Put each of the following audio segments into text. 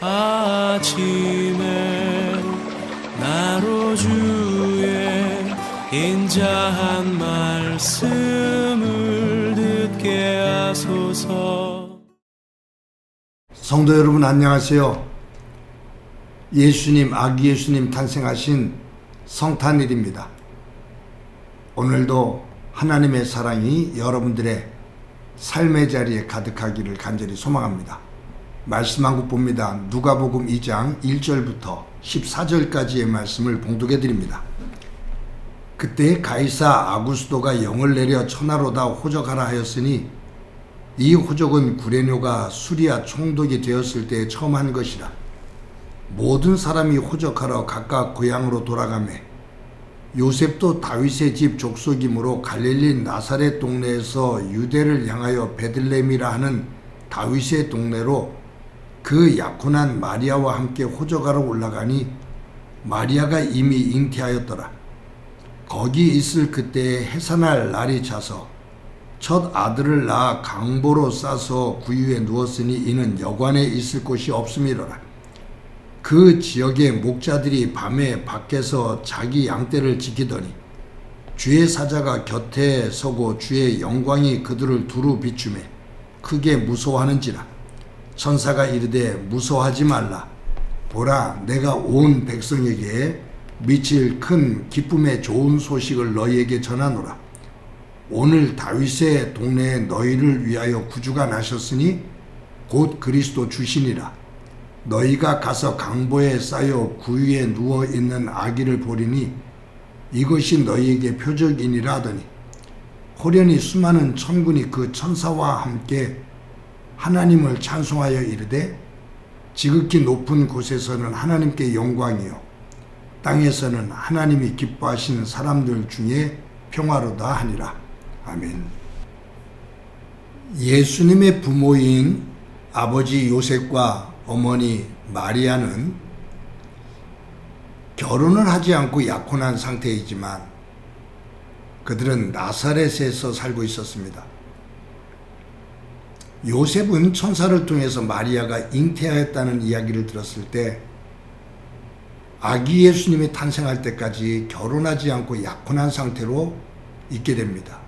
아침에 나로 주의 인자한 말씀을 듣게 하소서. 성도 여러분 안녕하세요. 예수님, 아기 예수님 탄생하신 성탄일입니다. 오늘도 하나님의 사랑이 여러분들의 삶의 자리에 가득하기를 간절히 소망합니다. 말씀 한 국 봅니다. 누가복음 2장 1절부터 14절까지의 말씀을 봉독해 드립니다. 그때 가이사 아구스도가 영을 내려 천하로다 호적하라 하였으니 이 호적은 구레뇨가 수리아 총독이 되었을 때 처음 한 것이라. 모든 사람이 호적하러 각각 고향으로 돌아가매 요셉도 다윗의 집 족속이므로 갈릴리 나사렛 동네에서 유대를 향하여 베들레헴이라 하는 다윗의 동네로 그 약혼한 마리아와 함께 호적하러 올라가니 마리아가 이미 잉태하였더라. 거기 있을 그때에 해산할 날이 차서 첫 아들을 낳아 강보로 싸서 구유에 누웠으니 이는 여관에 있을 곳이 없음이로라. 그 지역의 목자들이 밤에 밖에서 자기 양떼를 지키더니 주의 사자가 곁에 서고 주의 영광이 그들을 두루 비추매 크게 무서워하는지라. 천사가 이르되 무서워하지 말라. 보라, 내가 온 백성에게 미칠 큰 기쁨의 좋은 소식을 너희에게 전하노라. 오늘 다윗의 동네에 너희를 위하여 구주가 나셨으니 곧 그리스도 주시니라. 너희가 가서 강보에 쌓여 구유에 누워있는 아기를 보리니 이것이 너희에게 표적이니라 하더니 호련히 수많은 천군이 그 천사와 함께 하나님을 찬송하여 이르되 지극히 높은 곳에서는 하나님께 영광이요 땅에서는 하나님이 기뻐하시는 사람들 중에 평화로다 하니라. 아멘. 예수님의 부모인 아버지 요셉과 어머니 마리아는 결혼을 하지 않고 약혼한 상태이지만 그들은 나사렛에서 살고 있었습니다. 요셉은 천사를 통해서 마리아가 잉태하였다는 이야기를 들었을 때 아기 예수님이 탄생할 때까지 결혼하지 않고 약혼한 상태로 있게 됩니다.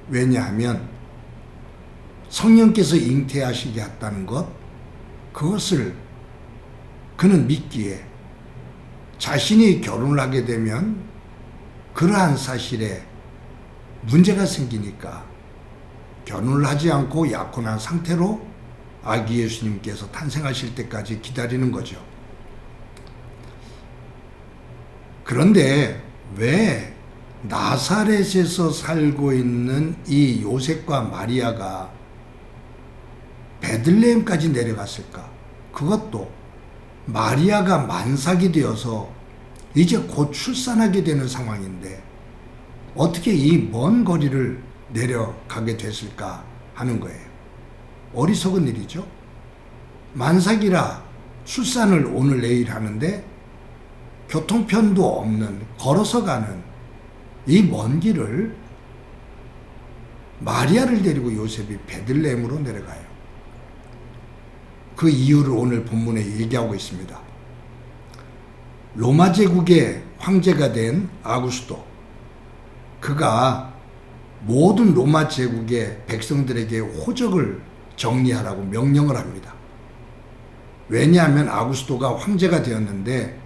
왜냐하면 성령께서 잉태하시게 했다는 것, 그것을 그는 믿기에 자신이 결혼을 하게 되면 그러한 사실에 문제가 생기니까 결혼을 하지 않고 약혼한 상태로 아기 예수님께서 탄생하실 때까지 기다리는 거죠. 그런데 왜 나사렛에서 살고 있는 이 요셉과 마리아가 베들레헴까지 내려갔을까? 그것도 마리아가 만삭이 되어서 이제 곧 출산하게 되는 상황인데 어떻게 이 먼 거리를 내려가게 됐을까 하는 거예요. 어리석은 일이죠. 만삭이라 출산을 오늘 내일 하는데 교통편도 없는 걸어서 가는 이 먼 길을 마리아를 데리고 요셉이 베들레헴으로 내려가요. 그 이유를 오늘 본문에 얘기하고 있습니다. 로마 제국의 황제가 된 아구스도, 그가 모든 로마 제국의 백성들에게 호적을 정리하라고 명령을 합니다. 왜냐하면 아구스도가 황제가 되었는데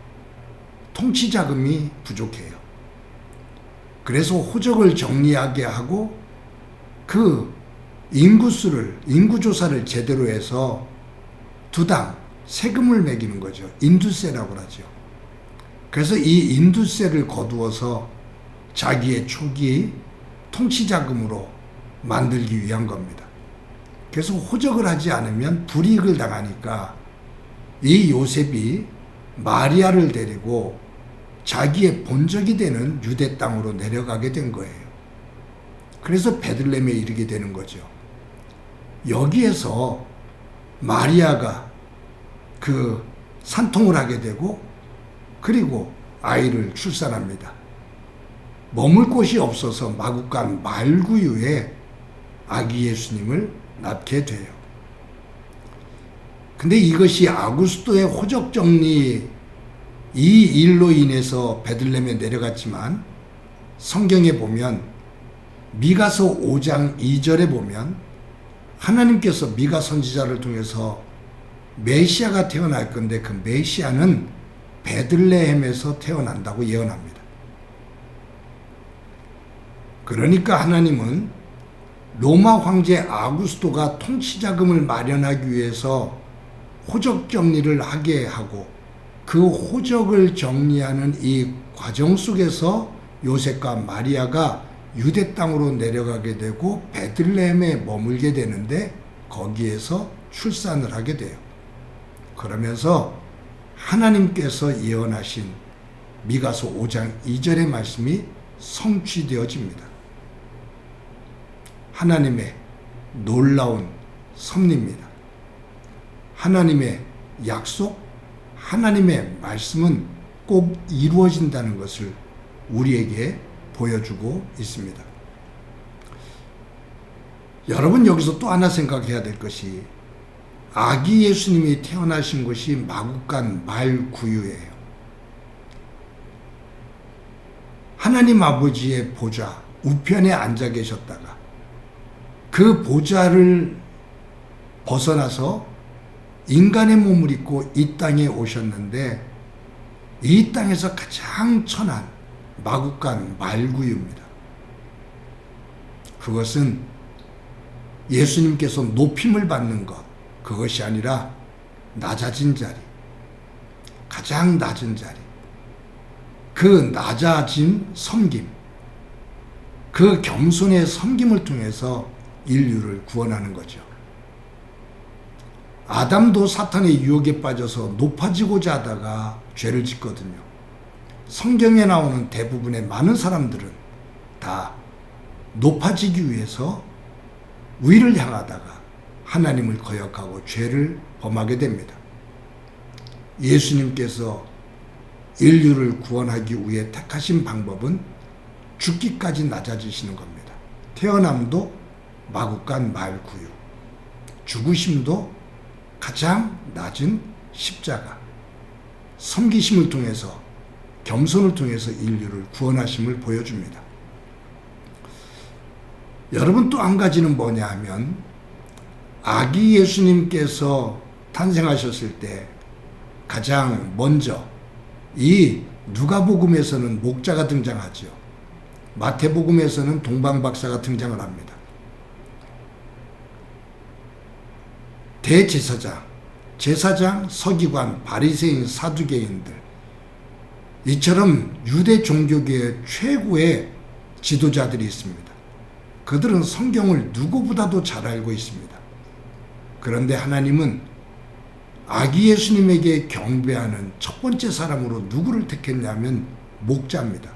통치 자금이 부족해요. 그래서 호적을 정리하게 하고 그 인구조사를 제대로 해서 두당 세금을 매기는 거죠. 인두세라고 하죠. 그래서 이 인두세를 거두어서 자기의 초기 통치자금으로 만들기 위한 겁니다. 그래서 호적을 하지 않으면 불이익을 당하니까 이 요셉이 마리아를 데리고 자기의 본적이 되는 유대 땅으로 내려가게 된 거예요. 그래서 베들레헴에 이르게 되는 거죠. 여기에서 마리아가 그 산통을 하게 되고 그리고 아이를 출산합니다. 머물 곳이 없어서 마국간 말구유에 아기 예수님을 낳게 돼요. 근데 이것이 아구스도의 호적 정리 이 일로 인해서 베들레헴에 내려갔지만 성경에 보면 미가서 5장 2절에 보면 하나님께서 미가 선지자를 통해서 메시아가 태어날 건데 그 메시아는 베들레헴에서 태어난다고 예언합니다. 그러니까 하나님은 로마 황제 아구스도가 통치자금을 마련하기 위해서 호적 정리를 하게 하고 그 호적을 정리하는 이 과정 속에서 요셉과 마리아가 유대 땅으로 내려가게 되고 베들레헴에 머물게 되는데 거기에서 출산을 하게 돼요. 그러면서 하나님께서 예언하신 미가서 5장 2절의 말씀이 성취되어집니다. 하나님의 놀라운 섭리입니다. 하나님의 약속, 하나님의 말씀은 꼭 이루어진다는 것을 우리에게 보여주고 있습니다. 여러분 여기서 또 하나 생각해야 될 것이 아기 예수님이 태어나신 곳이 마국간 말구유예요. 하나님 아버지의 보좌 우편에 앉아 계셨다가 그 보좌를 벗어나서 인간의 몸을 입고 이 땅에 오셨는데 이 땅에서 가장 천한 마국간 말구유입니다. 그것은 예수님께서 높임을 받는 것, 그것이 아니라 낮아진 자리, 가장 낮은 자리, 그 낮아진 섬김, 그 겸손의 섬김을 통해서 인류를 구원하는 거죠. 아담도 사탄의 유혹에 빠져서 높아지고자 하다가 죄를 짓거든요. 성경에 나오는 대부분의 많은 사람들은 다 높아지기 위해서 위를 향하다가 하나님을 거역하고 죄를 범하게 됩니다. 예수님께서 인류를 구원하기 위해 택하신 방법은 죽기까지 낮아지시는 겁니다. 태어남도 마국간 말구유, 죽으심도 가장 낮은 십자가, 섬기심을 통해서 겸손을 통해서 인류를 구원하심을 보여줍니다. 여러분 또 한 가지는 뭐냐 하면 아기 예수님께서 탄생하셨을 때 가장 먼저 이 누가복음에서는 목자가 등장하죠. 마태복음에서는 동방박사가 등장을 합니다. 대제사장, 제사장, 서기관, 바리새인, 사두개인들 이처럼 유대 종교계의 최고의 지도자들이 있습니다. 그들은 성경을 누구보다도 잘 알고 있습니다. 그런데 하나님은 아기 예수님에게 경배하는 첫 번째 사람으로 누구를 택했냐면 목자입니다.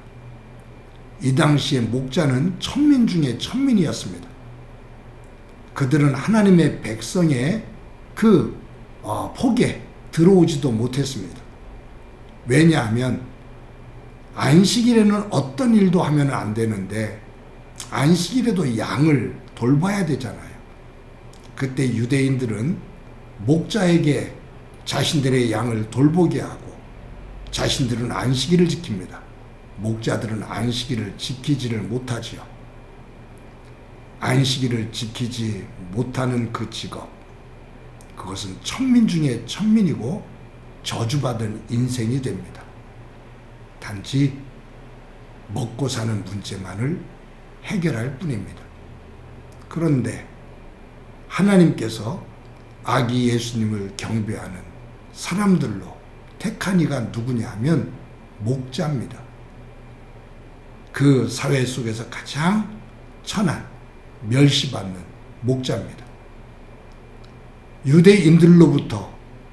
이 당시에 목자는 천민 중에 천민이었습니다. 그들은 하나님의 백성의 그 폭에 들어오지도 못했습니다. 왜냐하면 안식일에는 어떤 일도 하면 안 되는데 안식일에도 양을 돌봐야 되잖아요. 그때 유대인들은 목자에게 자신들의 양을 돌보게 하고 자신들은 안식일을 지킵니다. 목자들은 안식일을 지키지를 못하지요. 안식일을 지키지 못하는 그 직업, 그것은 천민 중에 천민이고 저주받은 인생이 됩니다. 단지 먹고 사는 문제만을 해결할 뿐입니다. 그런데 하나님께서 아기 예수님을 경배하는 사람들로 택한 이가 누구냐 하면 목자입니다. 그 사회 속에서 가장 천한, 멸시받는 목자입니다. 유대인들로부터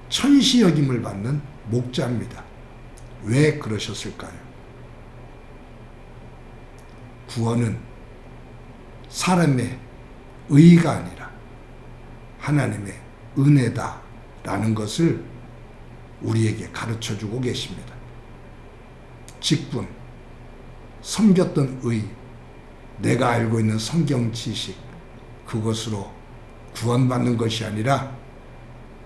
천시 여김을 받는 목자입니다. 왜 그러셨을까요? 구원은 사람의 의가 아니라 하나님의 은혜다라는 것을 우리에게 가르쳐주고 계십니다. 직분, 섬겼던 의, 내가 알고 있는 성경 지식, 그것으로 구원받는 것이 아니라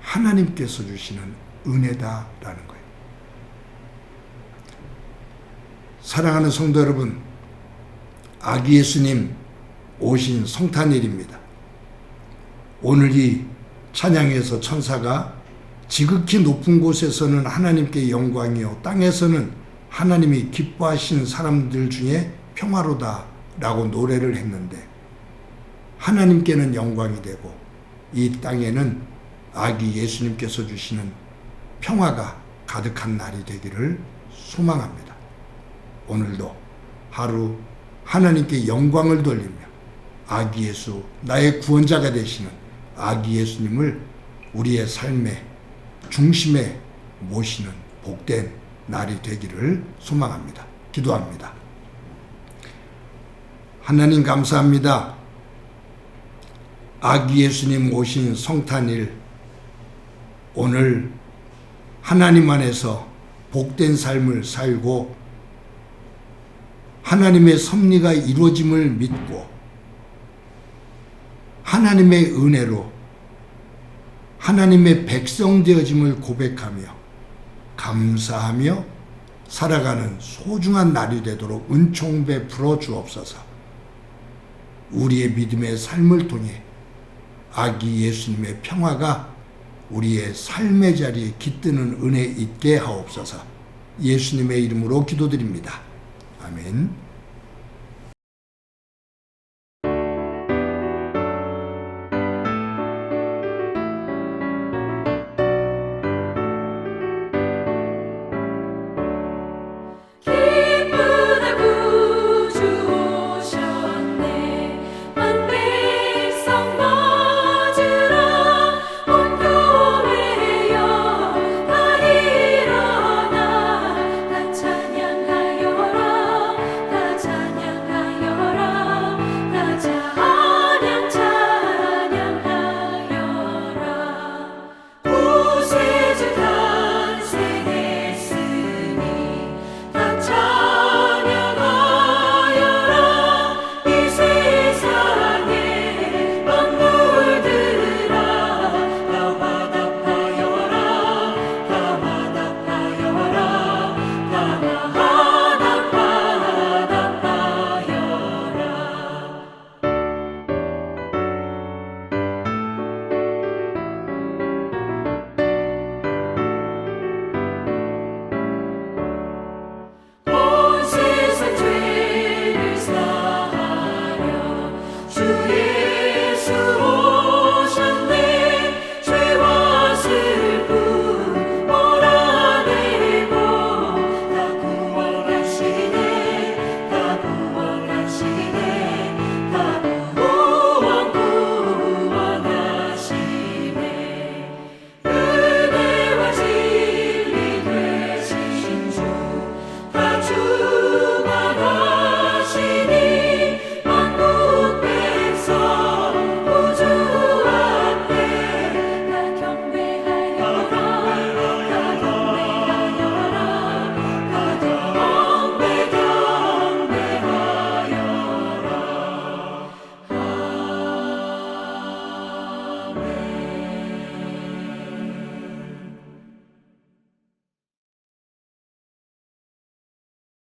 하나님께서 주시는 은혜다라는 거예요. 사랑하는 성도 여러분, 아기 예수님 오신 성탄일입니다. 오늘 이 찬양에서 천사가 지극히 높은 곳에서는 하나님께 영광이요 땅에서는 하나님이 기뻐하신 사람들 중에 평화로다 라고 노래를 했는데, 하나님께는 영광이 되고 이 땅에는 아기 예수님께서 주시는 평화가 가득한 날이 되기를 소망합니다. 오늘도 하루 하나님께 영광을 돌리며 아기 예수, 나의 구원자가 되시는 아기 예수님을 우리의 삶의 중심에 모시는 복된 날이 되기를 소망합니다. 기도합니다. 하나님 감사합니다. 아기 예수님 오신 성탄일, 오늘 하나님 안에서 복된 삶을 살고 하나님의 섭리가 이루어짐을 믿고 하나님의 은혜로 하나님의 백성 되어짐을 고백하며 감사하며 살아가는 소중한 날이 되도록 은총 베풀어 주옵소서. 우리의 믿음의 삶을 통해 아기 예수님의 평화가 우리의 삶의 자리에 깃드는 은혜 있게 하옵소서. 예수님의 이름으로 기도드립니다. 아멘.